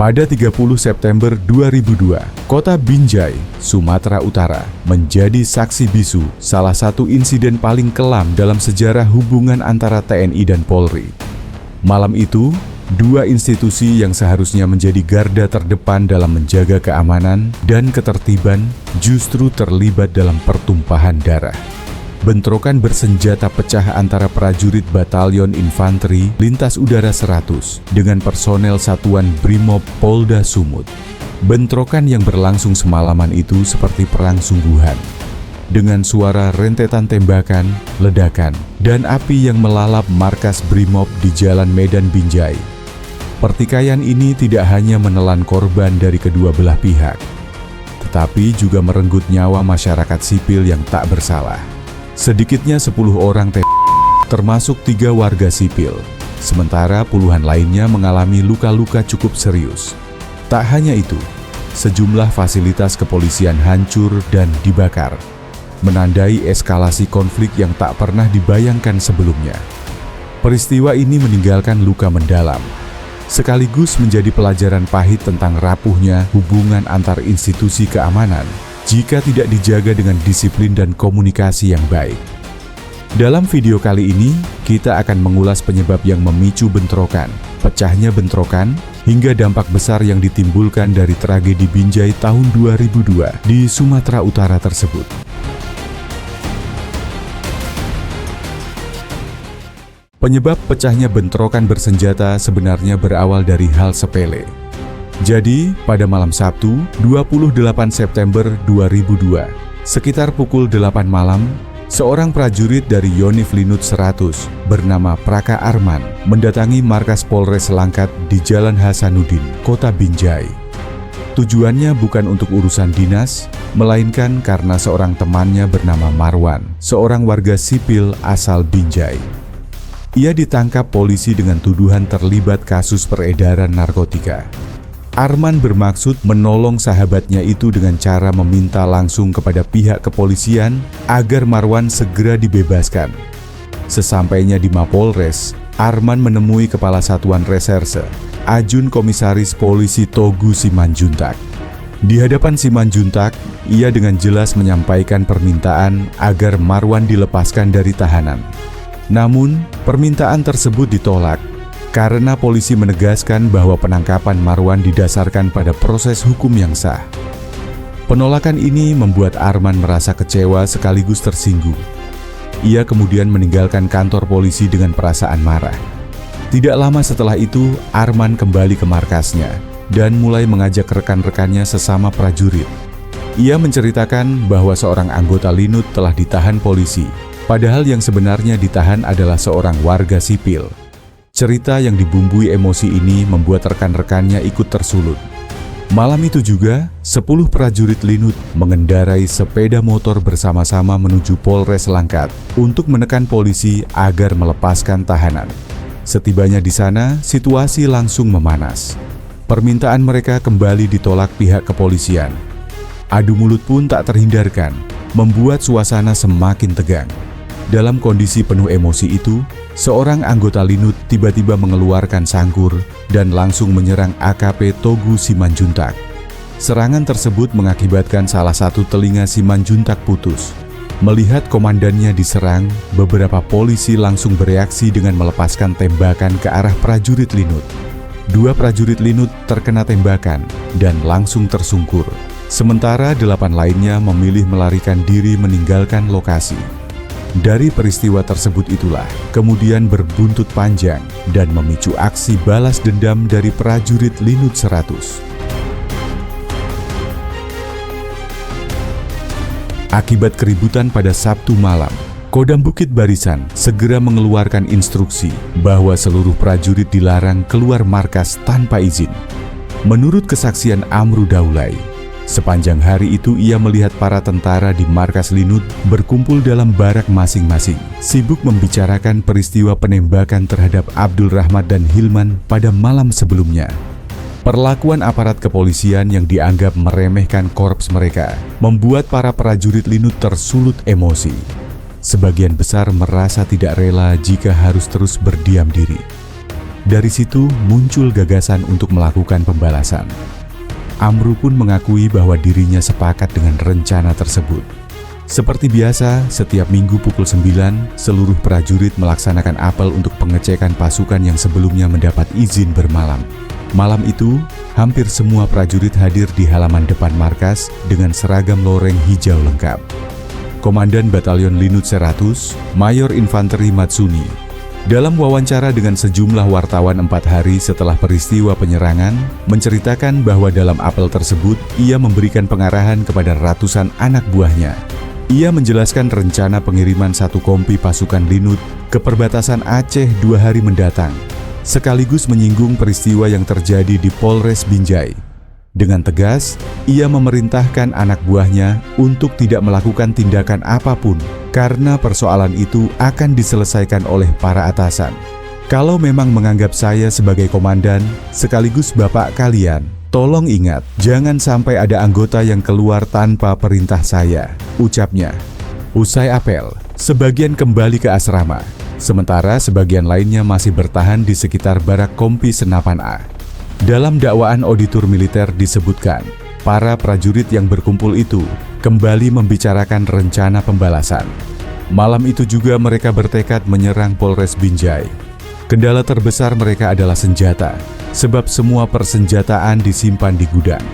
Pada 30 September 2002, kota Binjai, Sumatera Utara, menjadi saksi bisu salah satu insiden paling kelam dalam sejarah hubungan antara TNI dan Polri. Malam itu, dua institusi yang seharusnya menjadi garda terdepan dalam menjaga keamanan dan ketertiban justru terlibat dalam pertumpahan darah. Bentrokan bersenjata pecah antara prajurit Batalion Infanteri Lintas Udara 100 dengan personel Satuan Brimob Polda Sumut. Bentrokan yang berlangsung semalaman itu seperti perang sungguhan, dengan suara rentetan tembakan, ledakan, dan api yang melalap markas Brimob di Jalan Medan Binjai. Pertikaian ini tidak hanya menelan korban dari kedua belah pihak, tetapi juga merenggut nyawa masyarakat sipil yang tak bersalah. Sedikitnya 10 orang termasuk 3 warga sipil, sementara puluhan lainnya mengalami luka-luka cukup serius. Tak hanya itu, sejumlah fasilitas kepolisian hancur dan dibakar, menandai eskalasi konflik yang tak pernah dibayangkan sebelumnya. Peristiwa ini meninggalkan luka mendalam, sekaligus menjadi pelajaran pahit tentang rapuhnya hubungan antar institusi keamanan jika tidak dijaga dengan disiplin dan komunikasi yang baik. Dalam video kali ini, kita akan mengulas penyebab yang memicu bentrokan, pecahnya bentrokan, hingga dampak besar yang ditimbulkan dari tragedi Binjai tahun 2002 di Sumatera Utara tersebut. Penyebab pecahnya bentrokan bersenjata sebenarnya berawal dari hal sepele. Jadi, pada malam Sabtu, 28 September 2002, sekitar pukul 8 malam, seorang prajurit dari Yonif Linut 100 bernama Praka Arman mendatangi markas Polres Langkat di Jalan Hasanuddin, Kota Binjai. Tujuannya bukan untuk urusan dinas, melainkan karena seorang temannya bernama Marwan, seorang warga sipil asal Binjai. Ia ditangkap polisi dengan tuduhan terlibat kasus peredaran narkotika. Arman bermaksud menolong sahabatnya itu dengan cara meminta langsung kepada pihak kepolisian agar Marwan segera dibebaskan. Sesampainya di Mapolres, Arman menemui Kepala Satuan Reserse, Ajun Komisaris Polisi Togu Simanjuntak. Di hadapan Simanjuntak, ia dengan jelas menyampaikan permintaan agar Marwan dilepaskan dari tahanan. Namun, permintaan tersebut ditolak karena polisi menegaskan bahwa penangkapan Marwan didasarkan pada proses hukum yang sah. Penolakan ini membuat Arman merasa kecewa sekaligus tersinggung. Ia kemudian meninggalkan kantor polisi dengan perasaan marah. Tidak lama setelah itu, Arman kembali ke markasnya dan mulai mengajak rekan-rekannya sesama prajurit. Ia menceritakan bahwa seorang anggota Linut telah ditahan polisi, padahal yang sebenarnya ditahan adalah seorang warga sipil. Cerita yang dibumbui emosi ini membuat rekan-rekannya ikut tersulut. Malam itu juga, 10 prajurit Linut mengendarai sepeda motor bersama-sama menuju Polres Langkat untuk menekan polisi agar melepaskan tahanan. Setibanya di sana, situasi langsung memanas. Permintaan mereka kembali ditolak pihak kepolisian. Adu mulut pun tak terhindarkan, membuat suasana semakin tegang. Dalam kondisi penuh emosi itu, seorang anggota Linut tiba-tiba mengeluarkan sangkur dan langsung menyerang AKP Togu Simanjuntak. Serangan tersebut mengakibatkan salah satu telinga Simanjuntak putus. Melihat komandannya diserang, beberapa polisi langsung bereaksi dengan melepaskan tembakan ke arah prajurit Linut. 2 prajurit Linut terkena tembakan dan langsung tersungkur. Sementara 8 lainnya memilih melarikan diri meninggalkan lokasi. Dari peristiwa tersebut itulah kemudian berbuntut panjang dan memicu aksi balas dendam dari prajurit Linut 100. Akibat keributan pada Sabtu malam, Kodam Bukit Barisan segera mengeluarkan instruksi bahwa seluruh prajurit dilarang keluar markas tanpa izin. Menurut kesaksian Amru Daulay, sepanjang hari itu ia melihat para tentara di markas Linut berkumpul dalam barak masing-masing, sibuk membicarakan peristiwa penembakan terhadap Abdul Rahmat dan Hilman pada malam sebelumnya. Perlakuan aparat kepolisian yang dianggap meremehkan korps mereka membuat para prajurit Linut tersulut emosi. Sebagian besar merasa tidak rela jika harus terus berdiam diri. Dari situ muncul gagasan untuk melakukan pembalasan. Amru pun mengakui bahwa dirinya sepakat dengan rencana tersebut. Seperti biasa, setiap minggu pukul 9, seluruh prajurit melaksanakan apel untuk pengecekan pasukan yang sebelumnya mendapat izin bermalam. Malam itu, hampir semua prajurit hadir di halaman depan markas dengan seragam loreng hijau lengkap. Komandan Batalion Linut 100, Mayor Infanteri Matsuni, dalam wawancara dengan sejumlah wartawan 4 hari setelah peristiwa penyerangan, menceritakan bahwa dalam apel tersebut, ia memberikan pengarahan kepada ratusan anak buahnya. Ia menjelaskan rencana pengiriman 1 kompi pasukan Linut ke perbatasan Aceh 2 hari mendatang, sekaligus menyinggung peristiwa yang terjadi di Polres Binjai. Dengan tegas, ia memerintahkan anak buahnya untuk tidak melakukan tindakan apapun karena persoalan itu akan diselesaikan oleh para atasan. Kalau memang menganggap saya sebagai komandan sekaligus bapak kalian, tolong ingat, jangan sampai ada anggota yang keluar tanpa perintah saya, ucapnya. Usai apel, sebagian kembali ke asrama, sementara sebagian lainnya masih bertahan di sekitar barak Kompi Senapan A. Dalam dakwaan auditor militer disebutkan, para prajurit yang berkumpul itu kembali membicarakan rencana pembalasan. Malam itu juga mereka bertekad menyerang Polres Binjai. Kendala terbesar mereka adalah senjata, sebab semua persenjataan disimpan di gudang.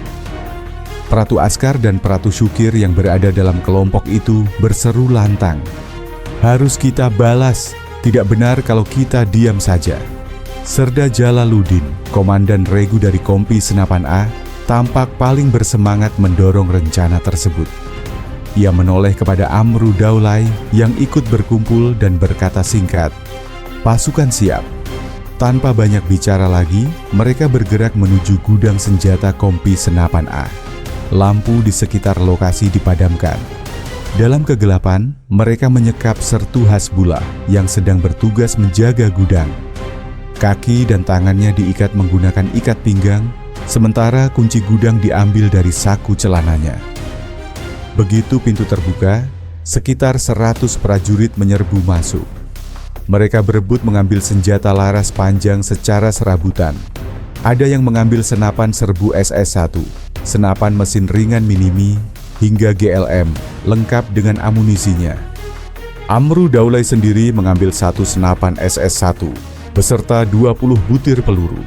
Pratu Askar dan Pratu Syukir yang berada dalam kelompok itu berseru lantang, "Harus kita balas, tidak benar kalau kita diam saja." Serda Jalaluddin, komandan regu dari Kompi Senapan A, tampak paling bersemangat mendorong rencana tersebut. Ia menoleh kepada Amru Daulay yang ikut berkumpul dan berkata singkat, "Pasukan siap." Tanpa banyak bicara lagi, mereka bergerak menuju gudang senjata Kompi Senapan A. Lampu di sekitar lokasi dipadamkan. Dalam kegelapan, mereka menyekap Sertu Hasbullah yang sedang bertugas menjaga gudang. Kaki dan tangannya diikat menggunakan ikat pinggang, sementara kunci gudang diambil dari saku celananya. Begitu pintu terbuka, sekitar 100 prajurit menyerbu masuk. Mereka berebut mengambil senjata laras panjang secara serabutan. Ada yang mengambil senapan serbu SS-1, senapan mesin ringan Minimi, hingga GLM, lengkap dengan amunisinya. Amru Daulay sendiri mengambil 1 senapan SS-1, beserta 20 butir peluru.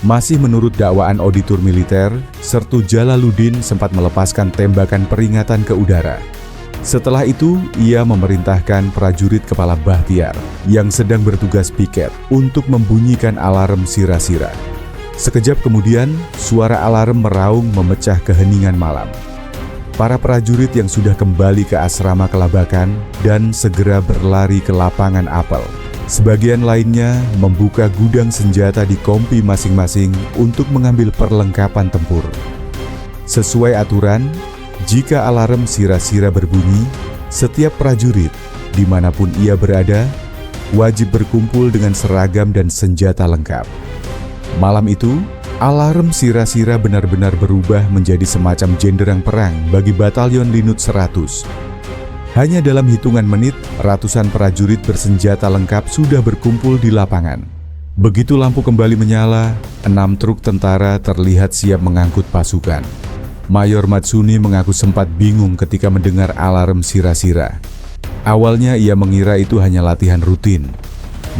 Masih menurut dakwaan auditor militer, Sertu Jalaluddin sempat melepaskan tembakan peringatan ke udara. Setelah itu, ia memerintahkan prajurit kepala Bahtiar yang sedang bertugas piket untuk membunyikan alarm sira-sira. Sekejap kemudian, suara alarm meraung memecah keheningan malam. Para prajurit yang sudah kembali ke asrama kelabakan dan segera berlari ke lapangan apel. Sebagian lainnya membuka gudang senjata di kompi masing-masing untuk mengambil perlengkapan tempur. Sesuai aturan, jika alarm sira-sira berbunyi, setiap prajurit, dimanapun ia berada, wajib berkumpul dengan seragam dan senjata lengkap. Malam itu, alarm sira-sira benar-benar berubah menjadi semacam jenderang perang bagi Batalion Linut 100. Hanya dalam hitungan menit, ratusan prajurit bersenjata lengkap sudah berkumpul di lapangan. Begitu lampu kembali menyala, 6 truk tentara terlihat siap mengangkut pasukan. Mayor Matsuni mengaku sempat bingung ketika mendengar alarm sira-sira. Awalnya ia mengira itu hanya latihan rutin.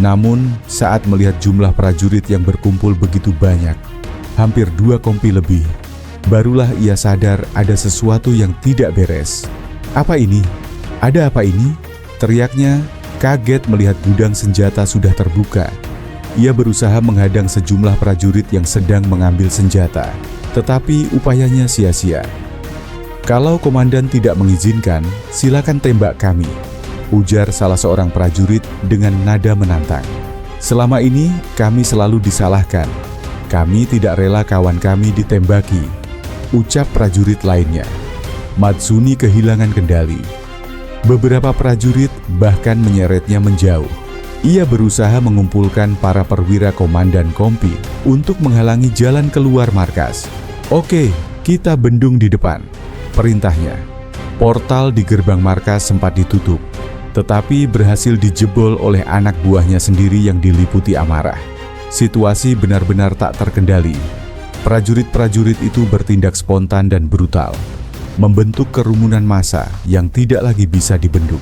Namun, saat melihat jumlah prajurit yang berkumpul begitu banyak, hampir 2 kompi lebih, barulah ia sadar ada sesuatu yang tidak beres. "Apa ini? Ada apa ini?" teriaknya, kaget melihat gudang senjata sudah terbuka. Ia berusaha menghadang sejumlah prajurit yang sedang mengambil senjata, tetapi upayanya sia-sia. "Kalau komandan tidak mengizinkan, silakan tembak kami," ujar salah seorang prajurit dengan nada menantang. "Selama ini kami selalu disalahkan. Kami tidak rela kawan kami ditembaki," ucap prajurit lainnya. Matsuni kehilangan kendali. Beberapa prajurit bahkan menyeretnya menjauh. Ia berusaha mengumpulkan para perwira komandan kompi untuk menghalangi jalan keluar markas. "Oke, kita bendung di depan," perintahnya. Portal di gerbang markas sempat ditutup, tetapi berhasil dijebol oleh anak buahnya sendiri yang diliputi amarah. situasi benar-benar tak terkendali. Prajurit-prajurit itu bertindak spontan dan brutal, membentuk kerumunan massa yang tidak lagi bisa dibendung.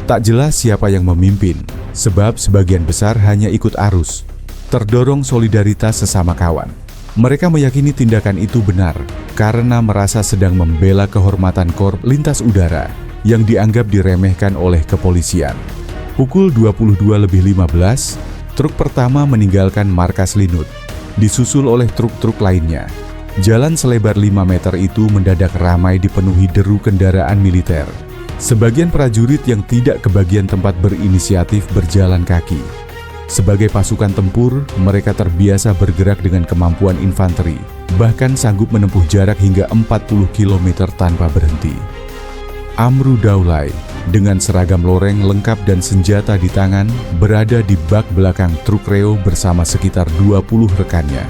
Tak jelas siapa yang memimpin, sebab sebagian besar hanya ikut arus, terdorong solidaritas sesama kawan. Mereka meyakini tindakan itu benar karena merasa sedang membela kehormatan Korps Lintas Udara yang dianggap diremehkan oleh kepolisian. Pukul 22.15, truk pertama meninggalkan markas Linut, disusul oleh truk-truk lainnya. Jalan selebar 5 meter itu mendadak ramai dipenuhi deru kendaraan militer. Sebagian prajurit yang tidak kebagian tempat berinisiatif berjalan kaki. Sebagai pasukan tempur, mereka terbiasa bergerak dengan kemampuan infanteri, bahkan sanggup menempuh jarak hingga 40 km tanpa berhenti. Amru Daulay, dengan seragam loreng lengkap dan senjata di tangan, berada di bak belakang truk Reo bersama sekitar 20 rekannya.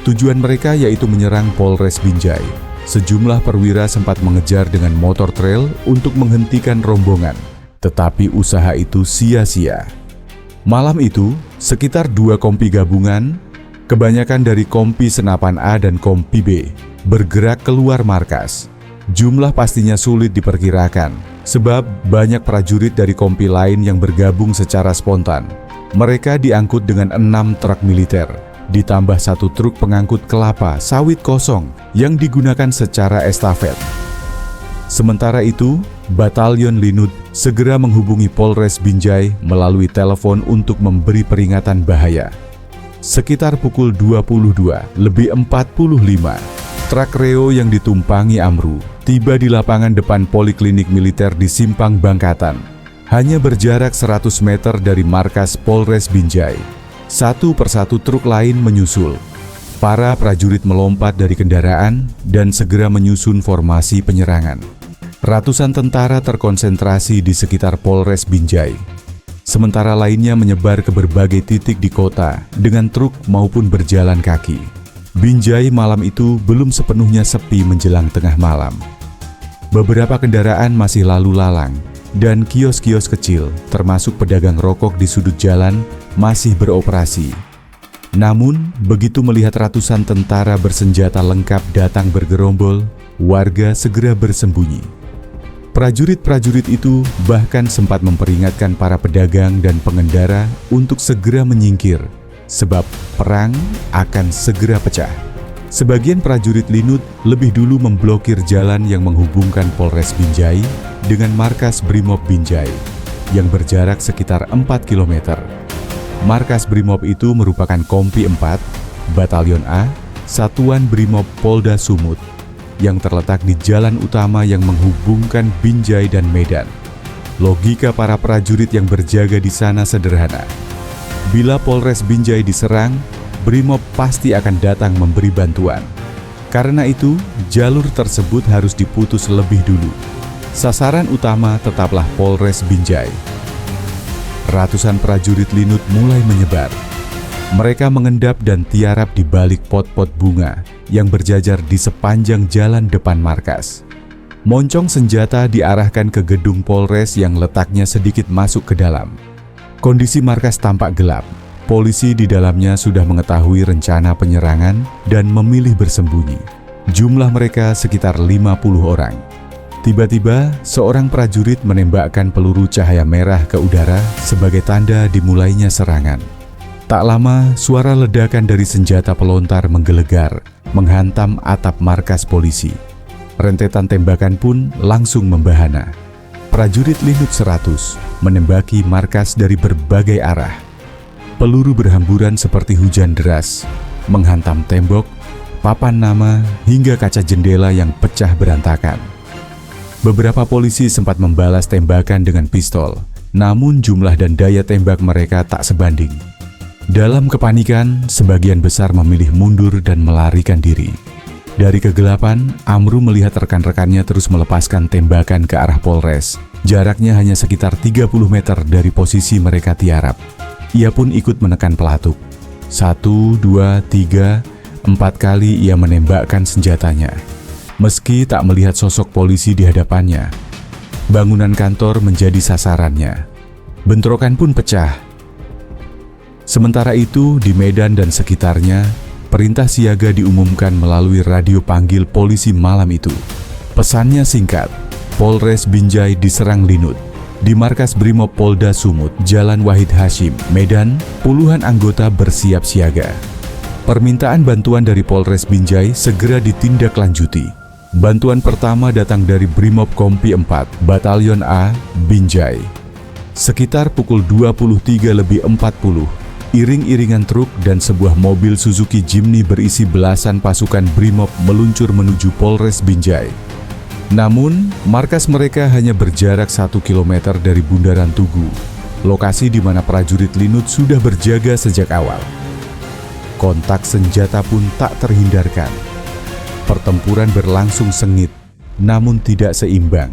Tujuan mereka yaitu menyerang Polres Binjai. Sejumlah perwira sempat mengejar dengan motor trail untuk menghentikan rombongan, tetapi usaha itu sia-sia. Malam itu, sekitar 2 kompi gabungan, kebanyakan dari Kompi Senapan A dan Kompi B, bergerak keluar markas. Jumlah pastinya sulit diperkirakan, sebab banyak prajurit dari kompi lain yang bergabung secara spontan. Mereka diangkut dengan 6 truk militer, ditambah 1 truk pengangkut kelapa sawit kosong yang digunakan secara estafet. Sementara itu, Batalion Linut segera menghubungi Polres Binjai melalui telepon untuk memberi peringatan bahaya. Sekitar pukul 22.45, truk Reo yang ditumpangi Amru tiba di lapangan depan Poliklinik Militer di Simpang Bangkatan, hanya berjarak 100 meter dari markas Polres Binjai. Satu persatu truk lain menyusul. Para prajurit melompat dari kendaraan dan segera menyusun formasi penyerangan. Ratusan tentara terkonsentrasi di sekitar Polres Binjai. Sementara lainnya menyebar ke berbagai titik di kota dengan truk maupun berjalan kaki. Binjai malam itu belum sepenuhnya sepi menjelang tengah malam. Beberapa kendaraan masih lalu lalang dan kios-kios kecil, termasuk pedagang rokok di sudut jalan, masih beroperasi. Namun, begitu melihat ratusan tentara bersenjata lengkap datang bergerombol, warga segera bersembunyi. Prajurit-prajurit itu bahkan sempat memperingatkan para pedagang dan pengendara untuk segera menyingkir, sebab perang akan segera pecah. Sebagian prajurit Linut lebih dulu memblokir jalan yang menghubungkan Polres Binjai dengan markas Brimob Binjai, yang berjarak sekitar 4 km. Markas Brimob itu merupakan Kompi 4, Batalion A, Satuan Brimob Polda Sumut, yang terletak di jalan utama yang menghubungkan Binjai dan Medan. Logika para prajurit yang berjaga di sana sederhana. Bila Polres Binjai diserang, Brimob pasti akan datang memberi bantuan. Karena itu, jalur tersebut harus diputus lebih dulu. Sasaran utama tetaplah Polres Binjai. Ratusan prajurit Linut mulai menyebar. Mereka mengendap dan tiarap di balik pot-pot bunga yang berjajar di sepanjang jalan depan markas. Moncong senjata diarahkan ke gedung Polres yang letaknya sedikit masuk ke dalam. Kondisi markas tampak gelap. Polisi di dalamnya sudah mengetahui rencana penyerangan dan memilih bersembunyi. Jumlah mereka sekitar 50 orang. Tiba-tiba, seorang prajurit menembakkan peluru cahaya merah ke udara sebagai tanda dimulainya serangan. Tak lama, suara ledakan dari senjata pelontar menggelegar, menghantam atap markas polisi. Rentetan tembakan pun langsung membahana. Prajurit Linut 100 menembaki markas dari berbagai arah. Peluru berhamburan seperti hujan deras, menghantam tembok, papan nama, hingga kaca jendela yang pecah berantakan. Beberapa polisi sempat membalas tembakan dengan pistol, namun jumlah dan daya tembak mereka tak sebanding. Dalam kepanikan, sebagian besar memilih mundur dan melarikan diri. Dari kegelapan, Amru melihat rekan-rekannya terus melepaskan tembakan ke arah Polres. Jaraknya hanya sekitar 30 meter dari posisi mereka tiarap. Ia pun ikut menekan pelatuk. 1, 2, 3, 4 kali ia menembakkan senjatanya. Meski tak melihat sosok polisi di hadapannya, bangunan kantor menjadi sasarannya. Bentrokan pun pecah. Sementara itu, di Medan dan sekitarnya, perintah siaga diumumkan melalui radio panggil polisi malam itu. Pesannya singkat, Polres Binjai diserang Linut. Di markas Brimob Polda Sumut, Jalan Wahid Hasyim, Medan, puluhan anggota bersiap siaga. Permintaan bantuan dari Polres Binjai segera ditindaklanjuti. Bantuan pertama datang dari Brimob Kompi 4, Batalion A, Binjai. Sekitar pukul 23.40, iring-iringan truk dan sebuah mobil Suzuki Jimny berisi belasan pasukan Brimob meluncur menuju Polres Binjai. Namun, markas mereka hanya berjarak 1 km dari Bundaran Tugu, lokasi di mana prajurit Linut sudah berjaga sejak awal. Kontak senjata pun tak terhindarkan. Pertempuran berlangsung sengit, namun tidak seimbang.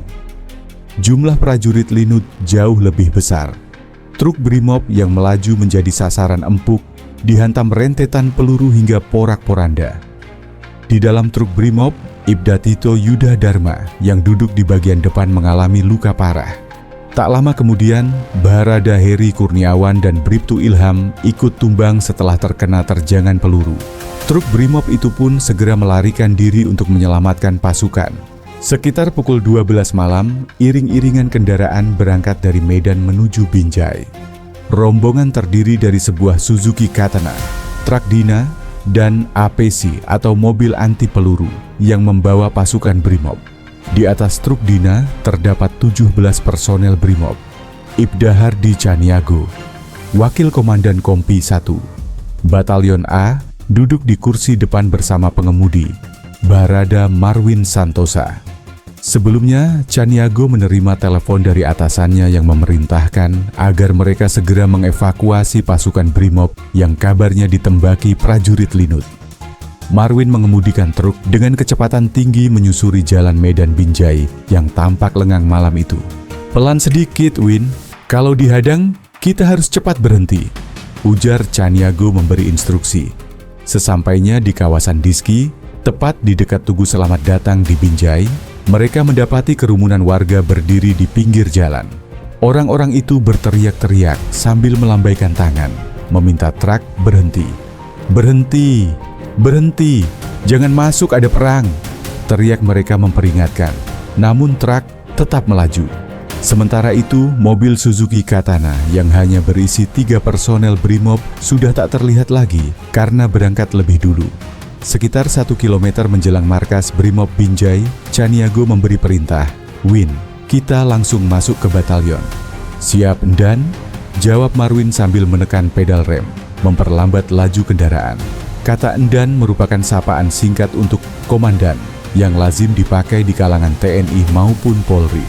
Jumlah prajurit Linut jauh lebih besar. Truk Brimob yang melaju menjadi sasaran empuk, dihantam rentetan peluru hingga porak-poranda. Di dalam truk Brimob, Ibda Tito Yuda Dharma yang duduk di bagian depan mengalami luka parah. Tak lama kemudian, Barada Heri Kurniawan dan Bribtu Ilham ikut tumbang setelah terkena terjangan peluru. Truk Brimob itu pun segera melarikan diri untuk menyelamatkan pasukan. Sekitar pukul 12 malam, iring-iringan kendaraan berangkat dari Medan menuju Binjai. Rombongan terdiri dari sebuah Suzuki Katana, truk Dina, dan APC atau mobil anti peluru yang membawa pasukan Brimob. Di atas truk Dina terdapat 17 personel Brimob. Ibda Hardi Caniago, Wakil Komandan Kompi 1, Batalion A, duduk di kursi depan bersama pengemudi, Barada Marwin Santosa. Sebelumnya, Caniago menerima telepon dari atasannya yang memerintahkan agar mereka segera mengevakuasi pasukan Brimob yang kabarnya ditembaki prajurit Linut. Marwin mengemudikan truk dengan kecepatan tinggi menyusuri jalan Medan Binjai yang tampak lengang malam itu. "Pelan sedikit, Win. Kalau dihadang, kita harus cepat berhenti," ujar Caniago memberi instruksi. Sesampainya di kawasan Diski, tepat di dekat Tugu Selamat Datang di Binjai, mereka mendapati kerumunan warga berdiri di pinggir jalan. Orang-orang itu berteriak-teriak sambil melambaikan tangan, meminta truk berhenti. "Berhenti! Berhenti! Jangan masuk, ada perang!" teriak mereka memperingatkan. Namun truk tetap melaju. Sementara itu, mobil Suzuki Katana yang hanya berisi 3 personel Brimob sudah tak terlihat lagi karena berangkat lebih dulu. Sekitar 1 km menjelang markas Brimob Binjai, Caniago memberi perintah, "Win, kita langsung masuk ke batalion." "Siap, Endan," jawab Marwin sambil menekan pedal rem, memperlambat laju kendaraan. Kata Endan merupakan sapaan singkat untuk komandan yang lazim dipakai di kalangan TNI maupun Polri.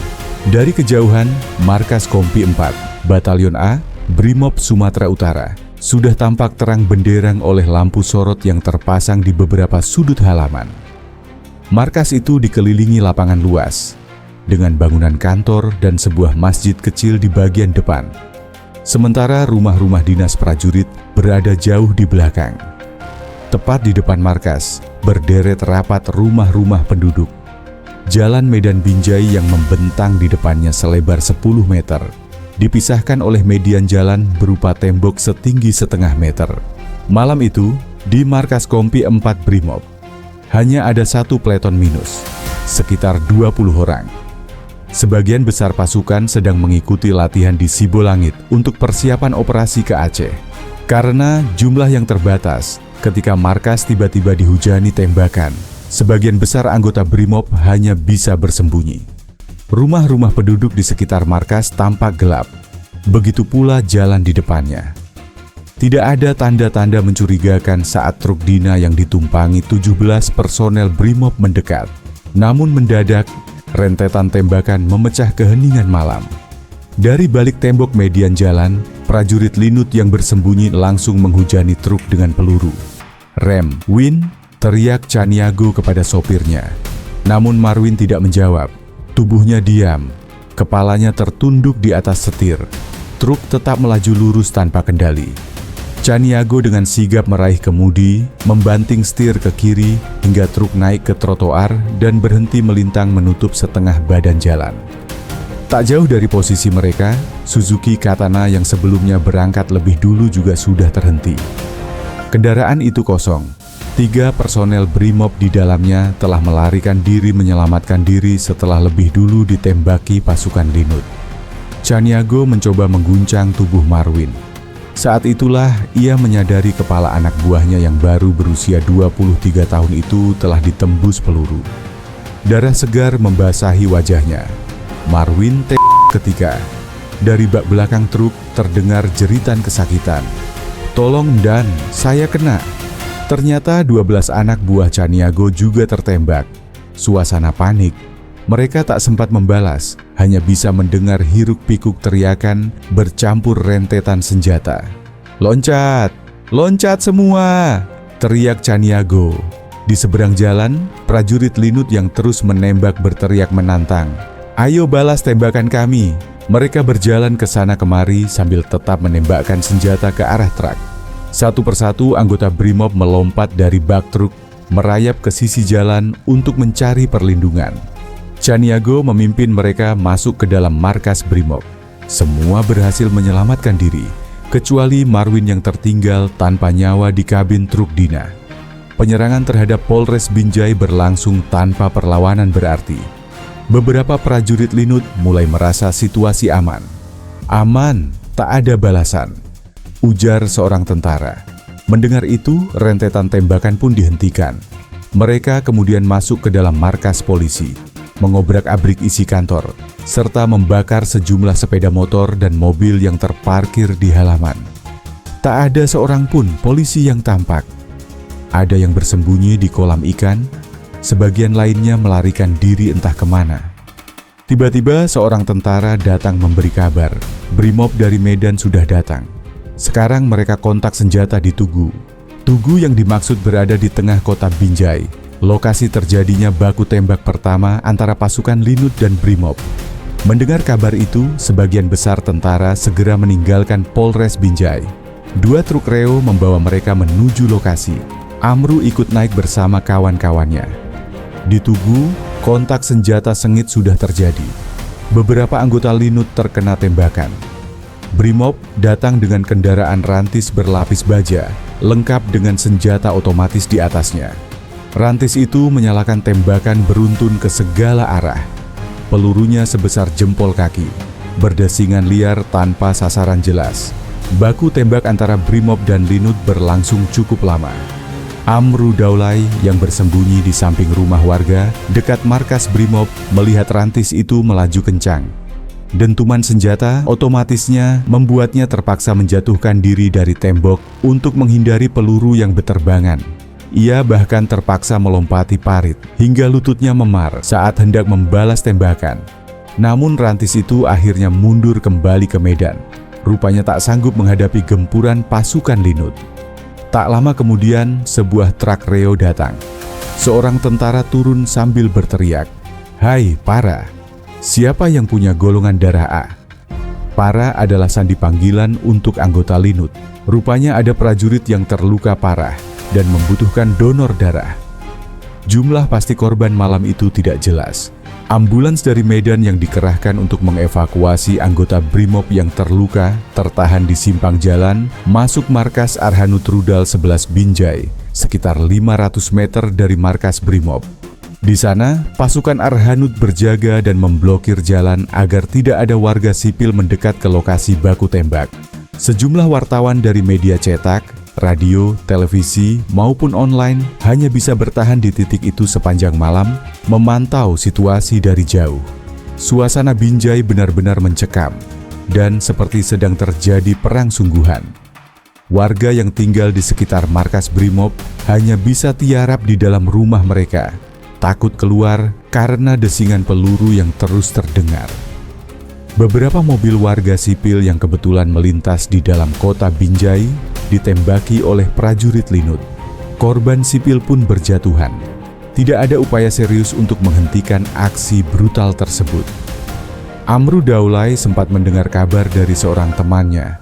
Dari kejauhan, markas Kompi 4, Batalion A, Brimob Sumatera Utara, sudah tampak terang benderang oleh lampu sorot yang terpasang di beberapa sudut halaman. Markas itu dikelilingi lapangan luas, dengan bangunan kantor dan sebuah masjid kecil di bagian depan. Sementara rumah-rumah dinas prajurit berada jauh di belakang. Tepat di depan markas, berderet rapat rumah-rumah penduduk. Jalan Medan Binjai yang membentang di depannya selebar 10 meter, dipisahkan oleh median jalan berupa tembok setinggi setengah meter. Malam itu, di markas Kompi 4 Brimob, hanya ada 1 peleton minus, sekitar 20 orang. Sebagian besar pasukan sedang mengikuti latihan di Sibolangit untuk persiapan operasi ke Aceh. Karena jumlah yang terbatas, ketika markas tiba-tiba dihujani tembakan, sebagian besar anggota Brimob hanya bisa bersembunyi. Rumah-rumah penduduk di sekitar markas tampak gelap, begitu pula jalan di depannya. Tidak ada tanda-tanda mencurigakan saat truk Dina yang ditumpangi 17 personel Brimob mendekat. Namun mendadak, rentetan tembakan memecah keheningan malam. Dari balik tembok median jalan, prajurit Linut yang bersembunyi langsung menghujani truk dengan peluru. "Rem, Win!" teriak Caniago kepada sopirnya. Namun Marwin tidak menjawab. Tubuhnya diam, kepalanya tertunduk di atas setir. Truk tetap melaju lurus tanpa kendali. Caniago dengan sigap meraih kemudi, membanting setir ke kiri hingga truk naik ke trotoar dan berhenti melintang menutup setengah badan jalan. Tak jauh dari posisi mereka, Suzuki Katana yang sebelumnya berangkat lebih dulu juga sudah terhenti. Kendaraan itu kosong. 3 personel BRIMOB di dalamnya telah melarikan diri menyelamatkan diri setelah lebih dulu ditembaki pasukan Linut. Chaniago mencoba mengguncang tubuh Marwin. Saat itulah ia menyadari kepala anak buahnya yang baru berusia 23 tahun itu telah ditembus peluru. Darah segar membasahi wajahnya. Marwin ketika dari bak belakang truk terdengar jeritan kesakitan. "Tolong Dan, saya kena." Ternyata 12 anak buah Chaniago juga tertembak. Suasana panik. Mereka tak sempat membalas, hanya bisa mendengar hiruk-pikuk teriakan bercampur rentetan senjata. "Loncat! Loncat semua!" teriak Chaniago. Di seberang jalan, prajurit Linut yang terus menembak berteriak menantang. "Ayo balas tembakan kami." Mereka berjalan ke sana kemari sambil tetap menembakkan senjata ke arah truk. Satu persatu anggota BRIMOB melompat dari bak truk, merayap ke sisi jalan untuk mencari perlindungan. Chaniago memimpin mereka masuk ke dalam markas BRIMOB. Semua berhasil menyelamatkan diri, kecuali Marwin yang tertinggal tanpa nyawa di kabin truk Dina. Penyerangan terhadap Polres Binjai berlangsung tanpa perlawanan berarti. Beberapa prajurit Linut mulai merasa situasi aman. "Aman, tak ada balasan," ujar seorang tentara. Mendengar itu, rentetan tembakan pun dihentikan. Mereka kemudian masuk ke dalam markas polisi, mengobrak-abrik isi kantor, serta membakar sejumlah sepeda motor dan mobil yang terparkir di halaman. Tak ada seorang pun polisi yang tampak. Ada yang bersembunyi di kolam ikan, sebagian lainnya melarikan diri entah kemana. Tiba-tiba seorang tentara datang memberi kabar, BRIMOB dari Medan sudah datang. Sekarang mereka kontak senjata di Tugu. Tugu yang dimaksud berada di tengah kota Binjai, lokasi terjadinya baku tembak pertama antara pasukan Linut dan BRIMOB. Mendengar kabar itu, sebagian besar tentara segera meninggalkan Polres Binjai. 2 truk reo membawa mereka menuju lokasi. Amru ikut naik bersama kawan-kawannya. Di Tugu, kontak senjata sengit sudah terjadi. Beberapa anggota Linut terkena tembakan. BRIMOB datang dengan kendaraan rantis berlapis baja, lengkap dengan senjata otomatis di atasnya. Rantis itu menyalakan tembakan beruntun ke segala arah. Pelurunya sebesar jempol kaki, berdesingan liar tanpa sasaran jelas. Baku tembak antara BRIMOB dan Linut berlangsung cukup lama. Amru Daulay yang bersembunyi di samping rumah warga dekat markas BRIMOB melihat rantis itu melaju kencang. Dentuman senjata otomatisnya membuatnya terpaksa menjatuhkan diri dari tembok untuk menghindari peluru yang berterbangan. Ia bahkan terpaksa melompati parit hingga lututnya memar saat hendak membalas tembakan. Namun rantis itu akhirnya mundur kembali ke medan. Rupanya tak sanggup menghadapi gempuran pasukan Linut. Tak lama kemudian, sebuah truk reo datang. Seorang tentara turun sambil berteriak, "Hai, Para! Siapa yang punya golongan darah A?" Para adalah sandi panggilan untuk anggota Linut. Rupanya ada prajurit yang terluka parah dan membutuhkan donor darah. Jumlah pasti korban malam itu tidak jelas. Ambulans dari Medan yang dikerahkan untuk mengevakuasi anggota BRIMOB yang terluka tertahan di simpang jalan masuk markas Arhanud Rudal 11 Binjai, sekitar 500 meter dari markas BRIMOB. Di sana, pasukan Arhanud berjaga dan memblokir jalan agar tidak ada warga sipil mendekat ke lokasi baku tembak. Sejumlah wartawan dari media cetak, radio, televisi, maupun online hanya bisa bertahan di titik itu sepanjang malam, memantau situasi dari jauh. Suasana Binjai benar-benar mencekam, dan seperti sedang terjadi perang sungguhan. Warga yang tinggal di sekitar markas BRIMOB hanya bisa tiarap di dalam rumah mereka, takut keluar karena desingan peluru yang terus terdengar. Beberapa mobil warga sipil yang kebetulan melintas di dalam kota Binjai ditembaki oleh prajurit Linut. Korban sipil pun berjatuhan. Tidak ada upaya serius untuk menghentikan aksi brutal tersebut. Amru Daulay sempat mendengar kabar dari seorang temannya.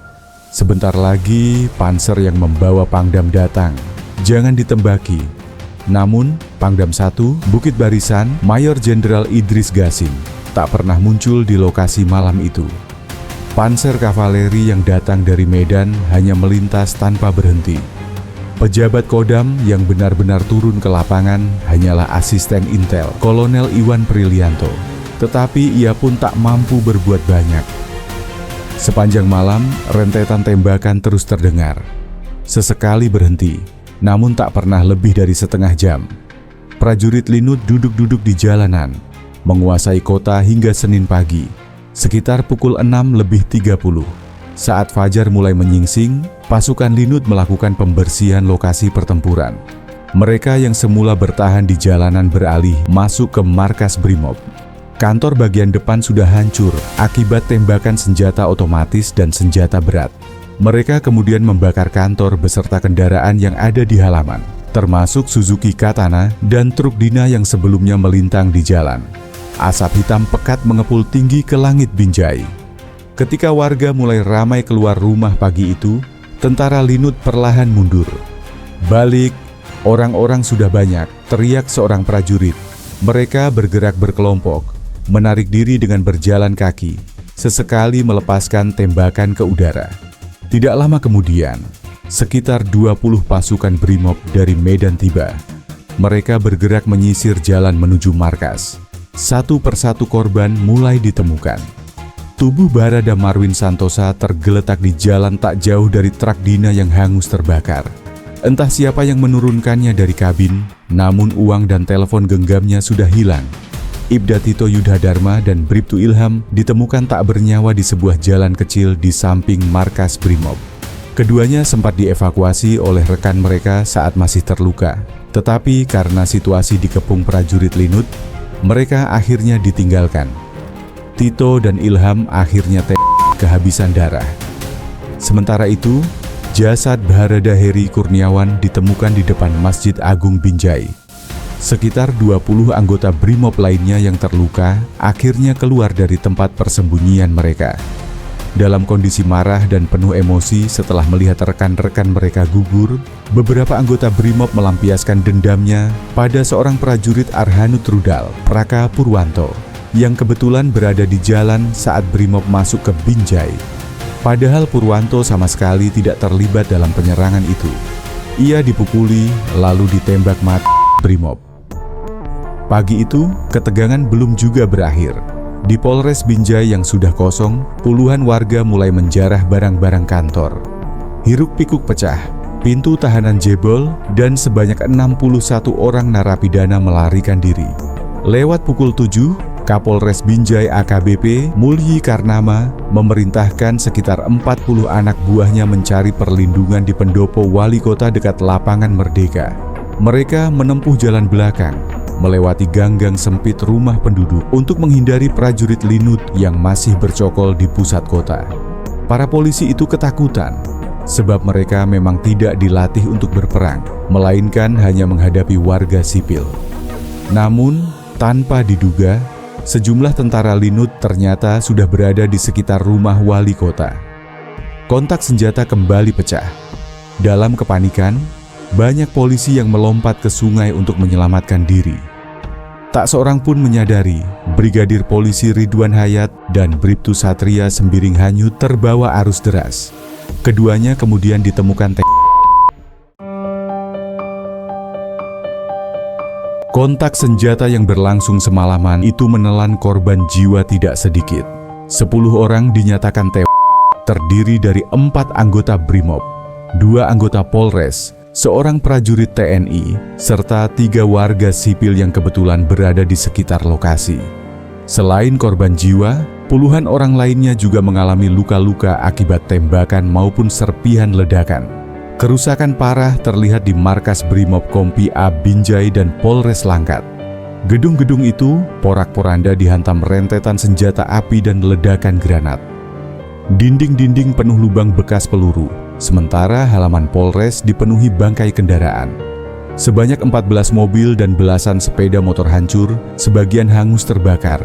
Sebentar lagi panser yang membawa Pangdam datang. Jangan ditembaki. Namun, Pangdam 1 Bukit Barisan Mayor Jenderal Idris Gasim tak pernah muncul di lokasi malam itu. Panser kavaleri yang datang dari Medan hanya melintas tanpa berhenti. Pejabat Kodam yang benar-benar turun ke lapangan hanyalah asisten Intel, Kolonel Iwan Prilianto. Tetapi ia pun tak mampu berbuat banyak. Sepanjang malam, rentetan tembakan terus terdengar. Sesekali berhenti, namun tak pernah lebih dari setengah jam. Prajurit Linut duduk-duduk di jalanan, menguasai kota hingga Senin pagi. Sekitar pukul 6:30, saat fajar mulai menyingsing, pasukan Linut melakukan pembersihan lokasi pertempuran. Mereka yang semula bertahan di jalanan beralih masuk ke markas Brimob. Kantor bagian depan sudah hancur akibat tembakan senjata otomatis dan senjata berat. Mereka kemudian membakar kantor beserta kendaraan yang ada di halaman, termasuk Suzuki Katana dan truk Dina yang sebelumnya melintang di jalan. Asap hitam pekat mengepul tinggi ke langit Binjai. Ketika warga mulai ramai keluar rumah pagi itu, tentara Linut perlahan mundur. "Balik, orang-orang sudah banyak," teriak seorang prajurit. Mereka bergerak berkelompok, menarik diri dengan berjalan kaki, sesekali melepaskan tembakan ke udara. Tidak lama kemudian, sekitar 20 pasukan Brimob dari Medan tiba. Mereka bergerak menyisir jalan menuju markas. Satu persatu korban mulai ditemukan. Tubuh Barada Marwin Santosa tergeletak di jalan tak jauh dari truk Dina yang hangus terbakar. Entah siapa yang menurunkannya dari kabin, namun uang dan telepon genggamnya sudah hilang. Ibda Tito Yudhadharma dan Bribtu Ilham ditemukan tak bernyawa di sebuah jalan kecil di samping markas Brimob. Keduanya sempat dievakuasi oleh rekan mereka saat masih terluka. Tetapi karena situasi dikepung prajurit Linut, mereka akhirnya ditinggalkan. Tito dan Ilham akhirnya kehabisan darah. Sementara itu, jasad Barada Heri Kurniawan ditemukan di depan Masjid Agung Binjai. Sekitar 20 anggota Brimob lainnya yang terluka akhirnya keluar dari tempat persembunyian mereka. Dalam kondisi marah dan penuh emosi setelah melihat rekan-rekan mereka gugur, beberapa anggota Brimob melampiaskan dendamnya pada seorang prajurit Arhanud Rudal, Praka Purwanto, yang kebetulan berada di jalan saat Brimob masuk ke Binjai. Padahal Purwanto sama sekali tidak terlibat dalam penyerangan itu. Ia dipukuli lalu ditembak mati Brimob. Pagi itu, ketegangan belum juga berakhir. Di Polres Binjai yang sudah kosong, puluhan warga mulai menjarah barang-barang kantor. Hiruk-pikuk pecah, pintu tahanan jebol, dan sebanyak 61 orang narapidana melarikan diri. Lewat pukul 7, Kapolres Binjai AKBP Mulyi Karnama memerintahkan sekitar 40 anak buahnya mencari perlindungan di pendopo wali kota dekat lapangan Merdeka. Mereka menempuh jalan belakang, melewati gang-gang sempit rumah penduduk untuk menghindari prajurit Linut yang masih bercokol di pusat kota. Para polisi itu ketakutan, sebab mereka memang tidak dilatih untuk berperang, melainkan hanya menghadapi warga sipil. Namun, tanpa diduga, sejumlah tentara Linut ternyata sudah berada di sekitar rumah wali kota. Kontak senjata kembali pecah. Dalam kepanikan, banyak polisi yang melompat ke sungai untuk menyelamatkan diri. Tak seorang pun menyadari, Brigadir Polisi Ridwan Hayat dan Bribtu Satria Sembiring Hanyut terbawa arus deras. Keduanya kemudian ditemukan Kontak senjata yang berlangsung semalaman itu menelan korban jiwa tidak sedikit. 10 orang dinyatakan tewas, terdiri dari 4 anggota Brimob, 2 anggota Polres, seorang prajurit TNI, serta 3 warga sipil yang kebetulan berada di sekitar lokasi. Selain korban jiwa, puluhan orang lainnya juga mengalami luka-luka akibat tembakan maupun serpihan ledakan. Kerusakan parah terlihat di markas Brimob Kompi A Binjai dan Polres Langkat. Gedung-gedung itu porak-poranda dihantam rentetan senjata api dan ledakan granat. Dinding-dinding penuh lubang bekas peluru. Sementara halaman Polres dipenuhi bangkai kendaraan. Sebanyak 14 mobil dan belasan sepeda motor hancur, sebagian hangus terbakar.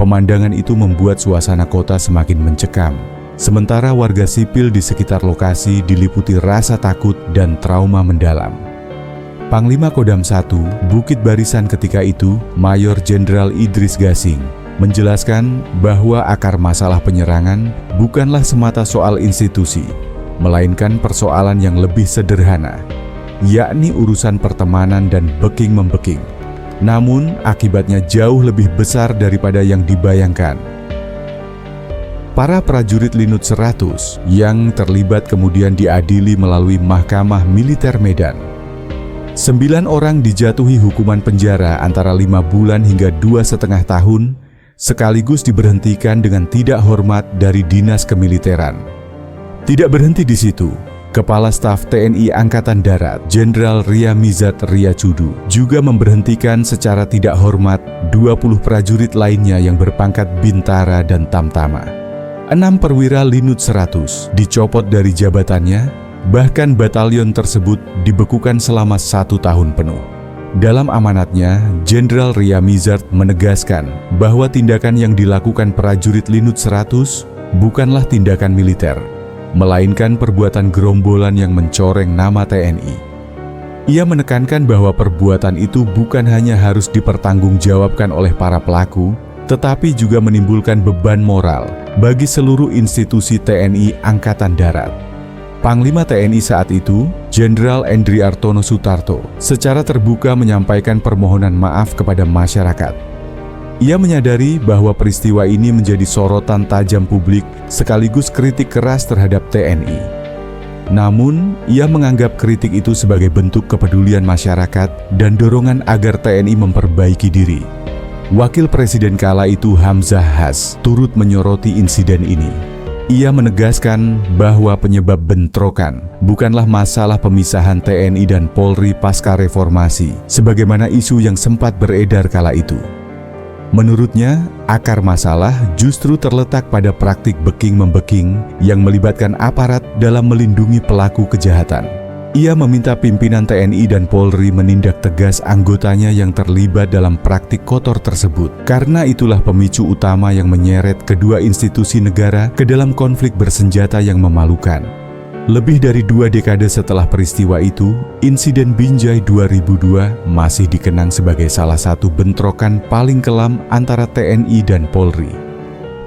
Pemandangan itu membuat suasana kota semakin mencekam. Sementara warga sipil di sekitar lokasi diliputi rasa takut dan trauma mendalam. Panglima Kodam 1 Bukit Barisan ketika itu, Mayor Jenderal Idris Gasing, menjelaskan bahwa akar masalah penyerangan bukanlah semata soal institusi, melainkan persoalan yang lebih sederhana, yakni urusan pertemanan dan beking-membeking. Namun, akibatnya jauh lebih besar daripada yang dibayangkan. Para prajurit Linut 100 yang terlibat kemudian diadili melalui Mahkamah Militer Medan. 9 orang dijatuhi hukuman penjara antara 5 bulan hingga 2,5 tahun, sekaligus diberhentikan dengan tidak hormat dari dinas kemiliteran. Tidak berhenti di situ, Kepala Staf TNI Angkatan Darat, Jenderal Ria Mizard Riacudu, juga memberhentikan secara tidak hormat 20 prajurit lainnya yang berpangkat Bintara dan Tamtama. 6 perwira Linut 100 dicopot dari jabatannya, bahkan batalion tersebut dibekukan selama 1 tahun penuh. Dalam amanatnya, Jenderal Ria Mizard menegaskan bahwa tindakan yang dilakukan prajurit Linut 100 bukanlah tindakan militer, melainkan perbuatan gerombolan yang mencoreng nama TNI. Ia menekankan bahwa perbuatan itu bukan hanya harus dipertanggungjawabkan oleh para pelaku, tetapi juga menimbulkan beban moral bagi seluruh institusi TNI Angkatan Darat. Panglima TNI saat itu, Jenderal Endri Artono Sutarto, secara terbuka menyampaikan permohonan maaf kepada masyarakat. Ia menyadari bahwa peristiwa ini menjadi sorotan tajam publik sekaligus kritik keras terhadap TNI. Namun, ia menganggap kritik itu sebagai bentuk kepedulian masyarakat dan dorongan agar TNI memperbaiki diri. Wakil Presiden kala itu Hamzah Has turut menyoroti insiden ini. Ia menegaskan bahwa penyebab bentrokan bukanlah masalah pemisahan TNI dan Polri pasca reformasi, sebagaimana isu yang sempat beredar kala itu. Menurutnya, akar masalah justru terletak pada praktik beking-membeking yang melibatkan aparat dalam melindungi pelaku kejahatan. Ia meminta pimpinan TNI dan Polri menindak tegas anggotanya yang terlibat dalam praktik kotor tersebut, karena itulah pemicu utama yang menyeret kedua institusi negara ke dalam konflik bersenjata yang memalukan. Lebih dari 2 dekade setelah peristiwa itu, insiden Binjai 2002 masih dikenang sebagai salah satu bentrokan paling kelam antara TNI dan Polri.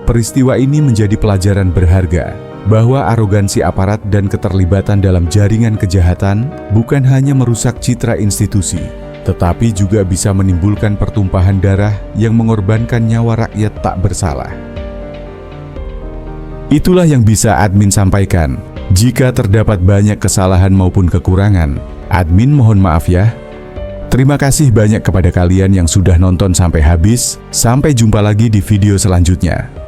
Peristiwa ini menjadi pelajaran berharga bahwa arogansi aparat dan keterlibatan dalam jaringan kejahatan bukan hanya merusak citra institusi, tetapi juga bisa menimbulkan pertumpahan darah yang mengorbankan nyawa rakyat tak bersalah. Itulah yang bisa admin sampaikan. Jika terdapat banyak kesalahan maupun kekurangan, admin mohon maaf ya. Terima kasih banyak kepada kalian yang sudah nonton sampai habis. Sampai jumpa lagi di video selanjutnya.